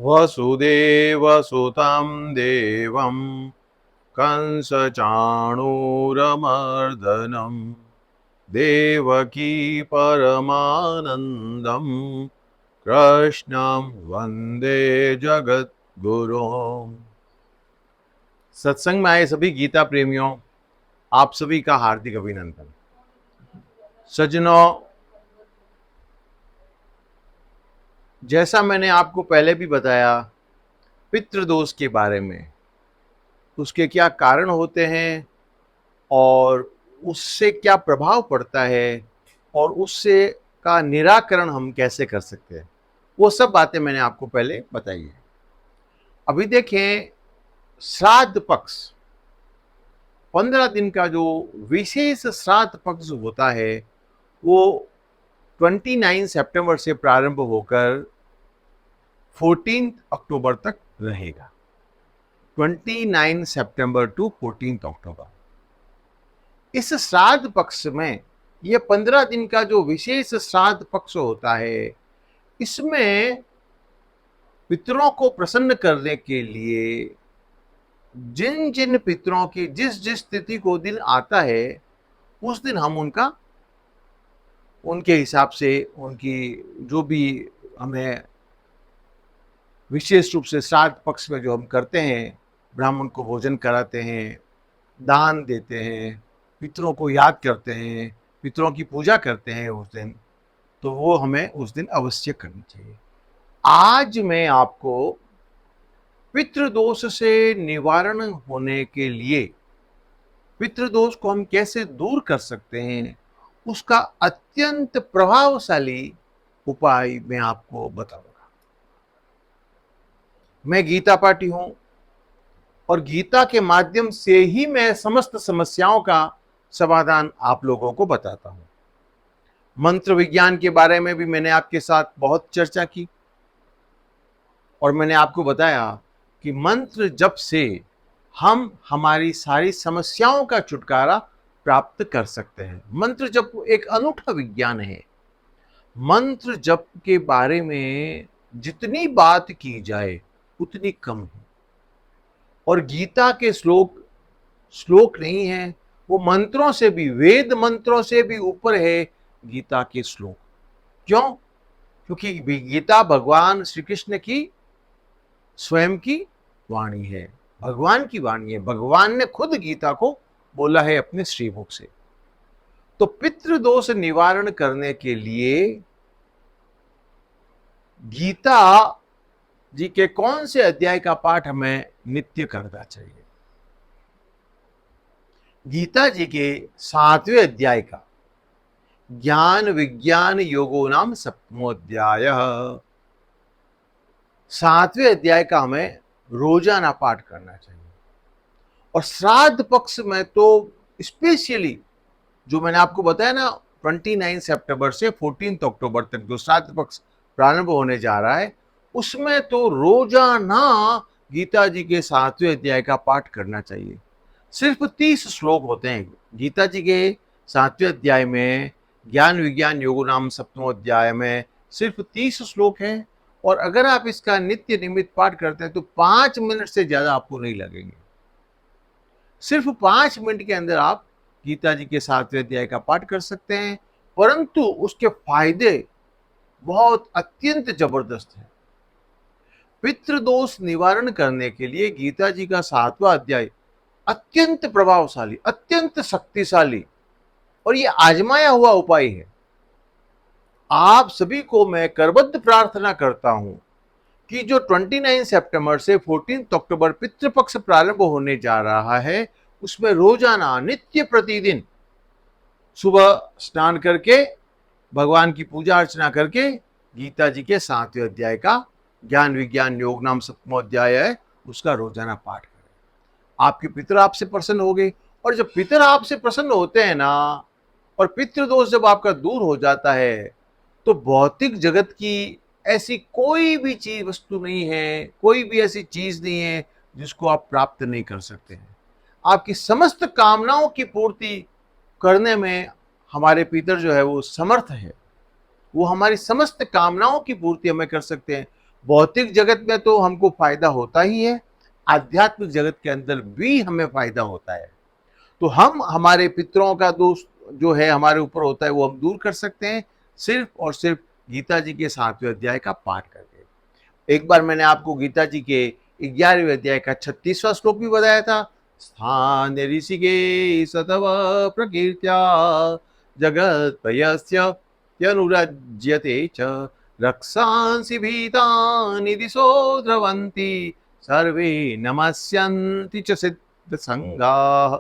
वसुदेवसुतं देवं कंसचाणूरमर्दनं देवकी परमानन्दं कृष्णं वंदे जगद्गुरुम्। सत्संग में आए सभी गीता प्रेमियों, आप सभी का हार्दिक अभिनंदन। सज्जनों, जैसा मैंने आपको पहले भी बताया पितृदोष के बारे में, उसके क्या कारण होते हैं और उससे क्या प्रभाव पड़ता है और उससे का निराकरण हम कैसे कर सकते हैं, वो सब बातें मैंने आपको पहले बताई है। अभी देखें, श्राद्ध पक्ष 15 दिन का जो विशेष श्राद्ध पक्ष होता है वो 29 सितंबर से प्रारंभ होकर 14 अक्टूबर तक रहेगा। 29 सितंबर टू 14 अक्टूबर। इस श्राद्ध पक्ष में ये 15 दिन का जो विशेष श्राद्ध पक्ष होता है, इसमें पितरों को प्रसन्न करने के लिए जिन जिन पितरों की जिस जिस तिथि को दिन आता है, उस दिन हम उनके हिसाब से उनकी जो भी हमें विशेष रूप से श्राद्ध पक्ष में जो हम करते हैं, ब्राह्मण को भोजन कराते हैं, दान देते हैं, पितरों को याद करते हैं, पितरों की पूजा करते हैं उस दिन, तो वो हमें उस दिन अवश्य करनी चाहिए। आज मैं आपको पितृदोष से निवारण होने के लिए, पितृदोष को हम कैसे दूर कर सकते हैं, उसका अत्यंत प्रभावशाली उपाय मैं आपको बताऊंगा। मैं गीता पाठी हूं और गीता के माध्यम से ही मैं समस्त समस्याओं का समाधान आप लोगों को बताता हूं। मंत्र विज्ञान के बारे में भी मैंने आपके साथ बहुत चर्चा की और मैंने आपको बताया कि मंत्र जप से हम हमारी सारी समस्याओं का छुटकारा प्राप्त कर सकते हैं। मंत्र जप एक अनूठा विज्ञान है। मंत्र जप के बारे में जितनी बात की जाए उतनी कम है। और गीता के श्लोक नहीं है, वो मंत्रों से भी, वेद मंत्रों से भी ऊपर है गीता के श्लोक। क्यों? क्योंकि गीता भगवान श्री कृष्ण की स्वयं की वाणी है, भगवान की वाणी है। भगवान ने खुद गीता को बोला है अपने श्रीमुख से। तो पितृदोष निवारण करने के लिए गीता जी के कौन से अध्याय का पाठ हमें नित्य करना चाहिए? गीता जी के 7वें अध्याय का ज्ञान विज्ञान योगो नाम 7वां अध्याय, 7वें अध्याय का हमें रोजाना पाठ करना चाहिए। और श्राद्ध पक्ष में तो स्पेशली जो मैंने आपको बताया ना, 29 सितंबर से 14 अक्टूबर तक जो श्राद्ध पक्ष प्रारंभ होने जा रहा है, उसमें तो रोजाना गीता जी के 7वें अध्याय का पाठ करना चाहिए। सिर्फ 30 श्लोक होते हैं गीता जी के 7वें अध्याय में। ज्ञान विज्ञान योग नाम 7वां अध्याय में सिर्फ 30 श्लोक हैं। और अगर आप इसका नित्य नियमित पाठ करते हैं तो 5 मिनट से ज्यादा आपको नहीं लगेंगे। सिर्फ 5 मिनट के अंदर आप गीता जी के 7वें अध्याय का पाठ कर सकते हैं, परंतु उसके फायदे बहुत अत्यंत जबरदस्त हैं। पितृदोष निवारण करने के लिए गीता जी का 7वां अध्याय अत्यंत प्रभावशाली, अत्यंत शक्तिशाली और ये आजमाया हुआ उपाय है। आप सभी को मैं करबद्ध प्रार्थना करता हूं कि जो 29 सितंबर से 14 अक्टूबर पितृपक्ष प्रारंभ होने जा रहा है, उसमें रोजाना नित्य प्रतिदिन सुबह स्नान करके भगवान की पूजा अर्चना करके गीता जी के 7वें अध्याय का ज्ञान विज्ञान योग नाम 7वां अध्याय है, उसका रोजाना पाठ करें। आपके पितर आपसे प्रसन्न हो गए। और जब पितर आपसे प्रसन्न होते हैं ना, और पितृदोष जब आपका दूर हो जाता है, तो भौतिक जगत की ऐसी कोई भी चीज वस्तु नहीं है, कोई भी ऐसी चीज नहीं है जिसको आप प्राप्त नहीं कर सकते हैं। आपकी समस्त कामनाओं की पूर्ति करने में हमारे पितर जो है वो समर्थ है। वो हमारी समस्त कामनाओं की पूर्ति हमें कर सकते हैं। भौतिक जगत में तो हमको फायदा होता ही है, आध्यात्मिक जगत के अंदर भी हमें फायदा होता है। तो हम हमारे पितरों का दोष जो है हमारे ऊपर होता है वो हम दूर कर सकते हैं सिर्फ और सिर्फ गीता जी के 7वें अध्याय का पाठ करके। एक बार मैंने आपको गीता जी के 11वें अध्याय का 36वां श्लोक भी बताया था। स्थान ऋषिकेश तव प्रकीर्त्या जगत्पयस्य त्यनुरज्यते च रक्षांसि भीतानि दिशो द्रवन्ति सर्वे नमस्यन्ति च सिद्धसंगाः।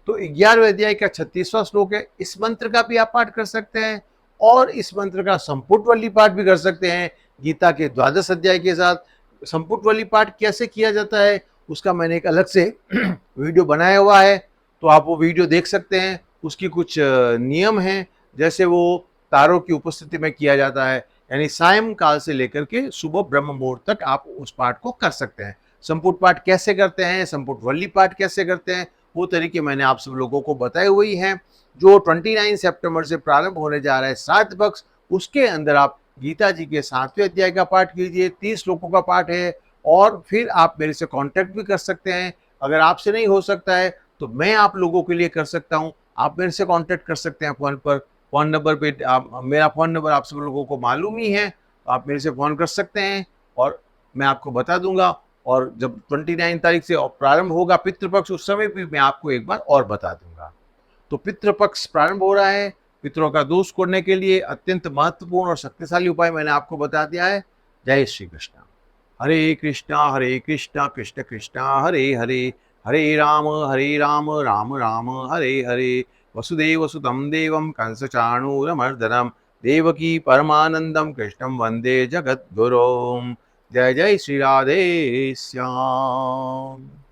तो 11वें अध्याय का 36वां श्लोक है। इस मंत्र का भी आप पाठ कर सकते हैं और इस मंत्र का संपुट वल्ली पाठ भी कर सकते हैं गीता के 12 अध्याय के साथ। संपुट वल्ली पाठ कैसे किया जाता है उसका मैंने एक अलग से वीडियो बनाया हुआ है, तो आप वो वीडियो देख सकते हैं। उसकी कुछ नियम हैं, जैसे वो तारों की उपस्थिति में किया जाता है, यानी सायंकाल से लेकर के सुबह ब्रह्म मुहूर्त तक आप उस पाठ को कर सकते हैं। संपुट पाठ कैसे करते हैं, संपुट वल्ली पाठ कैसे करते हैं, वो तरीके मैंने आप सब लोगों को बताए हुए ही हैं। जो 29 सितंबर से प्रारंभ होने जा रहा है श्राद्ध पक्ष, उसके अंदर आप गीता जी के 7वें अध्याय का पाठ कीजिए। 30 श्लोकों का पाठ है और फिर आप मेरे से कांटेक्ट भी कर सकते हैं। अगर आपसे नहीं हो सकता है तो मैं आप लोगों के लिए कर सकता हूं। आप मेरे से कांटेक्ट कर सकते हैं फोन पर। फोन नंबर पे मेरा फोन नंबर आप सब लोगों को मालूम ही है, तो आप मेरे से फोन कर सकते हैं और मैं आपको बता दूंगा। और जब 29 तारीख से प्रारंभ होगा पितृपक्ष, उस समय भी मैं आपको एक बार और बता दूंगा। तो पितृपक्ष प्रारंभ हो रहा है। पितरों का दोष छोड़ने के लिए अत्यंत महत्वपूर्ण और शक्तिशाली उपाय मैंने आपको बता दिया है। जय श्री कृष्ण। हरे कृष्णा कृष्ण कृष्णा हरे हरे, हरे राम राम राम हरे हरे। वसुदेव सुतं देवं कंसचाणूरमर्दनं देवकी परमानंदं कृष्णं वंदे जगद्गुरुं। जय जय श्री राधे श्याम।